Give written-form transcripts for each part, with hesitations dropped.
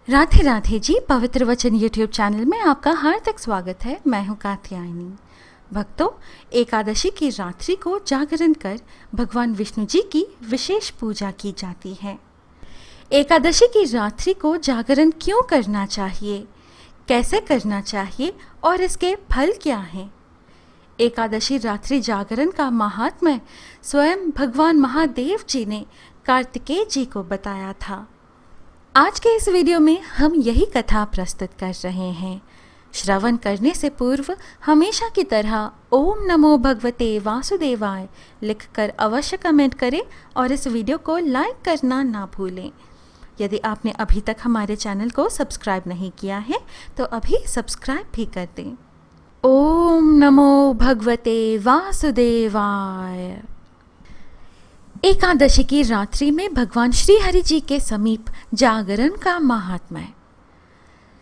राधे राधे जी। पवित्र वचन YouTube channel में आपका हार्दिक स्वागत है। मैं हूँ कात्यायनी। भक्तों, एकादशी की रात्रि को जागरण कर भगवान विष्णु जी की विशेष पूजा की जाती है। एकादशी की रात्रि को जागरण क्यों करना चाहिए, कैसे करना चाहिए और इसके फल क्या हैं? एकादशी रात्रि जागरण का महात्म्य स्वयं भगवान महादेव जी ने कार्तिकेय जी को बताया था। आज के इस वीडियो में हम यही कथा प्रस्तुत कर रहे हैं। श्रवण करने से पूर्व हमेशा की तरह ओम नमो भगवते वासुदेवाय लिखकर अवश्य कमेंट करें और इस वीडियो को लाइक करना ना भूलें। यदि आपने अभी तक हमारे चैनल को सब्सक्राइब नहीं किया है तो अभी सब्सक्राइब भी कर दें। ओम नमो भगवते वासुदेवाय। एकादशी की रात्रि में भगवान श्री हरि जी के समीप जागरण का महात्म्य।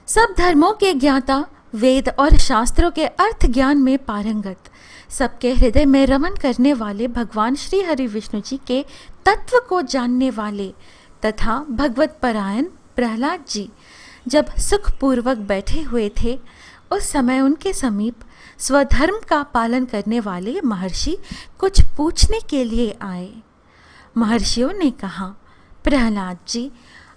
सब धर्मों के ज्ञाता, वेद और शास्त्रों के अर्थ ज्ञान में पारंगत, सबके हृदय में रमन करने वाले भगवान श्री हरि विष्णु जी के तत्व को जानने वाले तथा भगवत परायण प्रहलाद जी जब सुखपूर्वक बैठे हुए थे, उस समय उनके समीप स्वधर्म का पालन करने वाले महर्षि कुछ पूछने के लिए आए। महर्षियों ने कहा, प्रहलाद जी,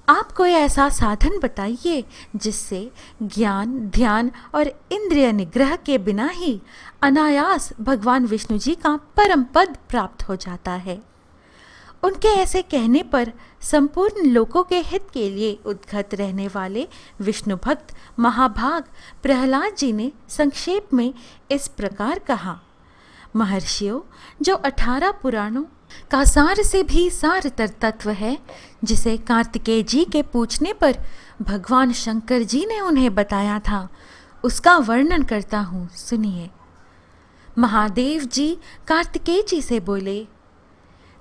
आप कोई ऐसा साधन बताइए जिससे ज्ञान, ध्यान और इंद्रिय निग्रह के बिना ही अनायास भगवान विष्णु जी का परम पद प्राप्त हो जाता है। उनके ऐसे कहने पर संपूर्ण लोकों के हित के लिए उद्गत रहने वाले विष्णु भक्त महाभाग प्रहलाद जी ने संक्षेप में इस प्रकार कहा, महर्षियों, जो 18 पुराणों का सार से भी सारतर तत्व है, जिसे कार्तिकेय जी के पूछने पर भगवान शंकर जी ने उन्हें बताया था, उसका वर्णन करता हूँ, सुनिए। महादेव जी कार्तिकेय जी से बोले,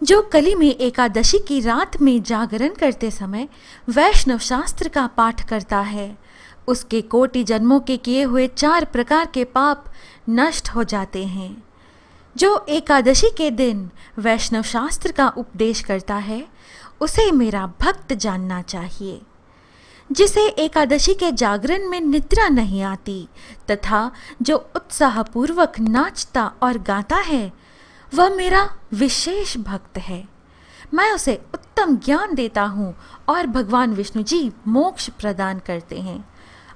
जो कली में एकादशी की रात में जागरण करते समय वैष्णव शास्त्र का पाठ करता है, उसके कोटि जन्मों के किए हुए 4 प्रकार के पाप नष्ट हो जाते हैं। जो एकादशी के दिन वैष्णव शास्त्र का उपदेश करता है, उसे मेरा भक्त जानना चाहिए। जिसे एकादशी के जागरण में निद्रा नहीं आती तथा जो उत्साहपूर्वक नाचता और गाता है, वह मेरा विशेष भक्त है। मैं उसे उत्तम ज्ञान देता हूँ और भगवान विष्णु जी मोक्ष प्रदान करते हैं।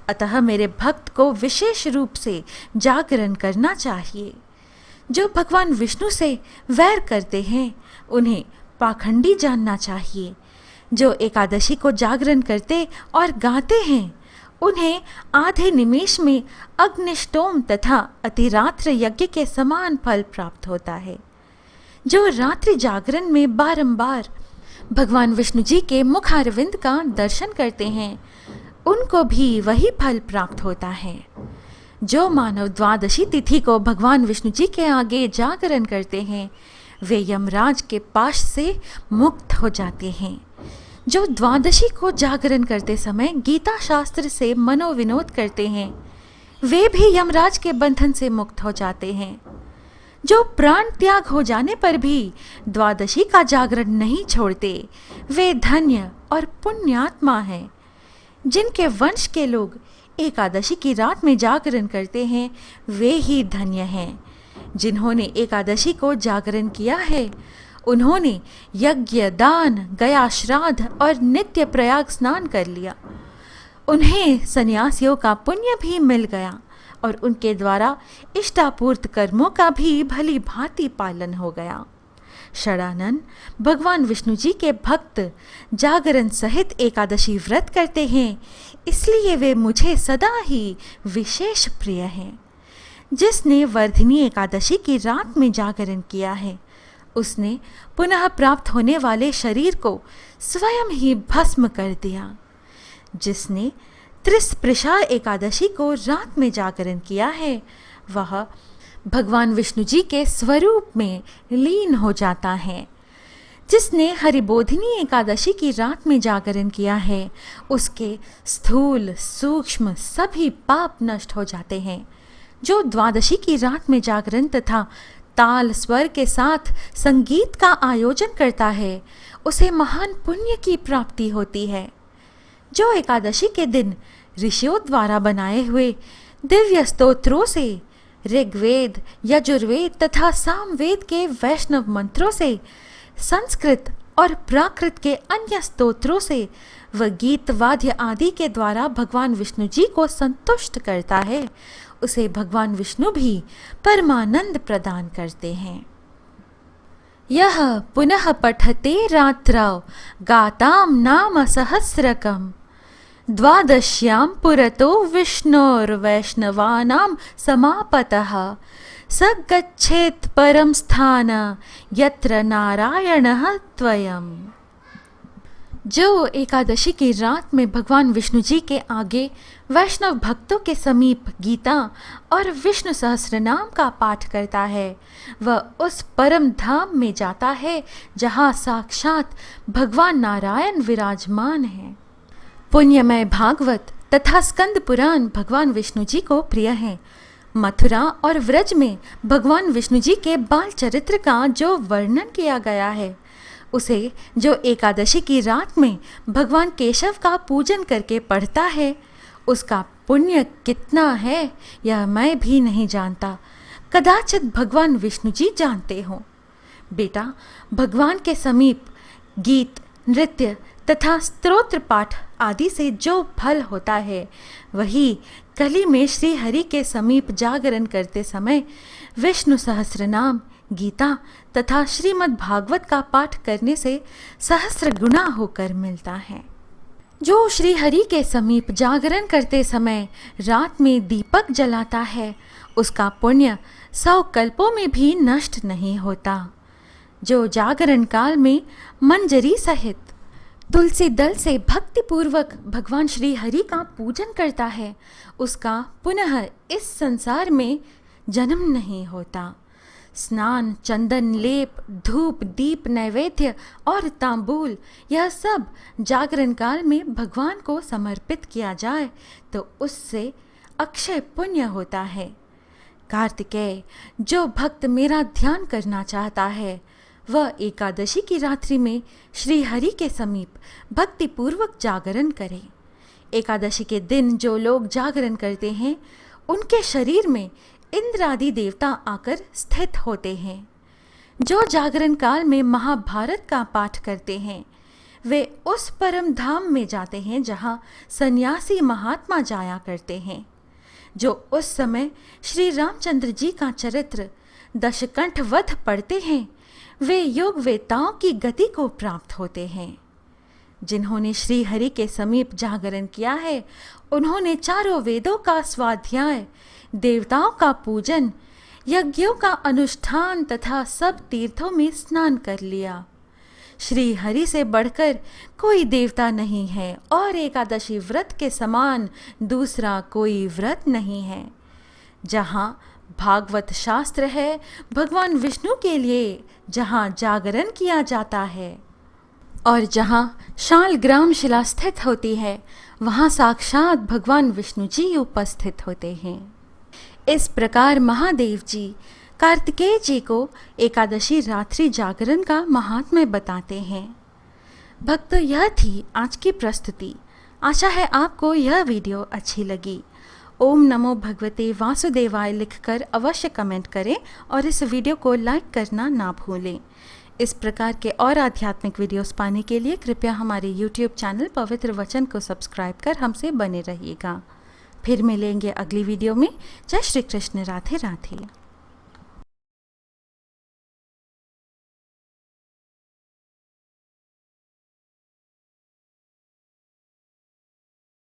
अतः मेरे भक्त को विशेष रूप से जागरण करना चाहिए। जो भगवान विष्णु से वैर करते हैं, उन्हें पाखंडी जानना चाहिए। जो एकादशी को जागरण करते और गाते हैं, उन्हें आधे निमेष में अग्निष्टोम तथा अतिरात्र यज्ञ के समान फल प्राप्त होता है। जो रात्रि जागरण में बारंबार भगवान विष्णु जी के मुखारविंद का दर्शन करते हैं, उनको भी वही फल प्राप्त होता है। जो मानव द्वादशी तिथि को भगवान विष्णु जी के आगे जागरण करते हैं, वे यमराज के पाश से मुक्त हो जाते हैं। जो द्वादशी को जागरण करते समय गीता शास्त्र से मनोविनोद करते हैं, वे भी यमराज के बंधन से मुक्त हो जाते हैं। जो प्राण त्याग हो जाने पर भी द्वादशी का जागरण नहीं छोड़ते, वे धन्य और पुण्यात्मा हैं। जिनके वंश के लोग एकादशी की रात में जागरण करते हैं, वे ही धन्य हैं। जिन्होंने एकादशी को जागरण किया है, उन्होंने यज्ञ, दान, गया श्राद्ध और नित्य प्रयाग स्नान कर लिया। उन्हें सन्यासियों का पुण्य भी मिल गया और उनके द्वारा इष्टापूर्त कर्मों का भी भली भांति पालन हो गया। षडानन भगवान विष्णु जी के भक्त जागरण सहित एकादशी व्रत करते हैं, इसलिए वे मुझे सदा ही विशेष प्रिय हैं। जिसने वर्धिनी एकादशी की रात में जागरण किया है, उसने पुनः प्राप्त होने वाले शरीर को स्वयं ही भस्म कर दिया। जिसने त्रिस्पृशा एकादशी को रात में जागरण किया है, वह भगवान विष्णु जी के स्वरूप में लीन हो जाता है। जिसने हरिबोधिनी एकादशी की रात में जागरण किया है, उसके स्थूल सूक्ष्म सभी पाप नष्ट हो जाते हैं। जो द्वादशी की रात में जागरण तथा ताल स्वर के साथ संगीत का आयोजन करता है, उसे महान पुण्य की प्राप्ति होती है। जो एकादशी के दिन ऋषियों द्वारा बनाए हुए दिव्य स्तोत्रों से, ऋग्वेद, यजुर्वेद तथा सामवेद के वैष्णव मंत्रों से, संस्कृत और प्राकृत के अन्य स्तोत्रों से व गीत वाद्य आदि के द्वारा भगवान विष्णु जी को संतुष्ट करता है, उसे भगवान विष्णु भी परमानंद प्रदान करते हैं। यह पुनः पठते रात्रौ गाताम नाम सहस्रकम द्वादश्यां पुरतो विष्णोर्वैष्णवानां समापतः स गच्छेत् परम स्थान यत्र नारायणः त्वयम्। जो एकादशी की रात में भगवान विष्णु जी के आगे वैष्णव भक्तों के समीप गीता और विष्णु सहस्रनाम का पाठ करता है वह उस परम धाम में जाता है जहाँ साक्षात भगवान नारायण विराजमान है। पुण्यमय भागवत तथा स्कंद पुराण भगवान विष्णु जी को प्रिय हैं। मथुरा और व्रज में भगवान विष्णु जी के बाल चरित्र का जो वर्णन किया गया है, उसे जो एकादशी की रात में भगवान केशव का पूजन करके पढ़ता है, उसका पुण्य कितना है यह मैं भी नहीं जानता, कदाचित भगवान विष्णु जी जानते हों। बेटा, भगवान के समीप गीत, नृत्य तथा स्तोत्र पाठ आदि से जो फल होता है, वही कली में श्री हरि के समीप जागरण करते समय विष्णु सहस्रनाम, गीता तथा श्रीमद् भागवत का पाठ करने से सहस्र गुना होकर मिलता है। जो श्री हरि के समीप जागरण करते समय रात में दीपक जलाता है, उसका पुण्य 100 कल्पों में भी नष्ट नहीं होता। जो जागरण काल में मंजरी सहित तुलसी दल से भक्ति पूर्वक भगवान श्री हरि का पूजन करता है, उसका पुनः इस संसार में जन्म नहीं होता। स्नान, चंदन लेप, धूप, दीप, नैवेद्य और तांबूल, यह सब जागरण काल में भगवान को समर्पित किया जाए तो उससे अक्षय पुण्य होता है। कार्तिकेय, जो भक्त मेरा ध्यान करना चाहता है वह एकादशी की रात्रि में श्री हरि के समीप भक्ति पूर्वक जागरण करे। एकादशी के दिन जो लोग जागरण करते हैं, उनके शरीर में इंद्र आदि देवता आकर स्थित होते हैं। जो जागरण काल में महाभारत का पाठ करते हैं, वे उस परम धाम में जाते हैं जहाँ सन्यासी महात्मा जाया करते हैं। जो उस समय श्री रामचंद्र जी का चरित्र दशकंठ वध पढ़ते हैं, वे योग वेताओं की गति को प्राप्त होते हैं। जिन्होंने श्री हरि के समीप जागरण किया है, उन्होंने चारों वेदों का स्वाध्याय, देवताओं का पूजन, यज्ञों का अनुष्ठान तथा सब तीर्थों में स्नान कर लिया। श्री हरि से बढ़कर कोई देवता नहीं है और एकादशी व्रत के समान दूसरा कोई व्रत नहीं है। जहाँ भागवत शास्त्र है, भगवान विष्णु के लिए जहाँ जागरण किया जाता है और जहाँ शालग्राम शिला स्थित होती है, वहाँ साक्षात भगवान विष्णु जी उपस्थित होते हैं। इस प्रकार महादेव जी कार्तिकेय जी को एकादशी रात्रि जागरण का महात्म्य बताते हैं। भक्त, यह थी आज की प्रस्तुति। आशा है आपको यह वीडियो अच्छी लगी। ओम नमो भगवते वासुदेवाय लिखकर अवश्य कमेंट करें और इस वीडियो को लाइक करना ना भूलें। इस प्रकार के और आध्यात्मिक वीडियोस पाने के लिए कृपया हमारे YouTube चैनल पवित्र वचन को सब्सक्राइब कर हमसे बने रहिएगा। फिर मिलेंगे अगली वीडियो में। जय श्री कृष्ण। राधे राधे।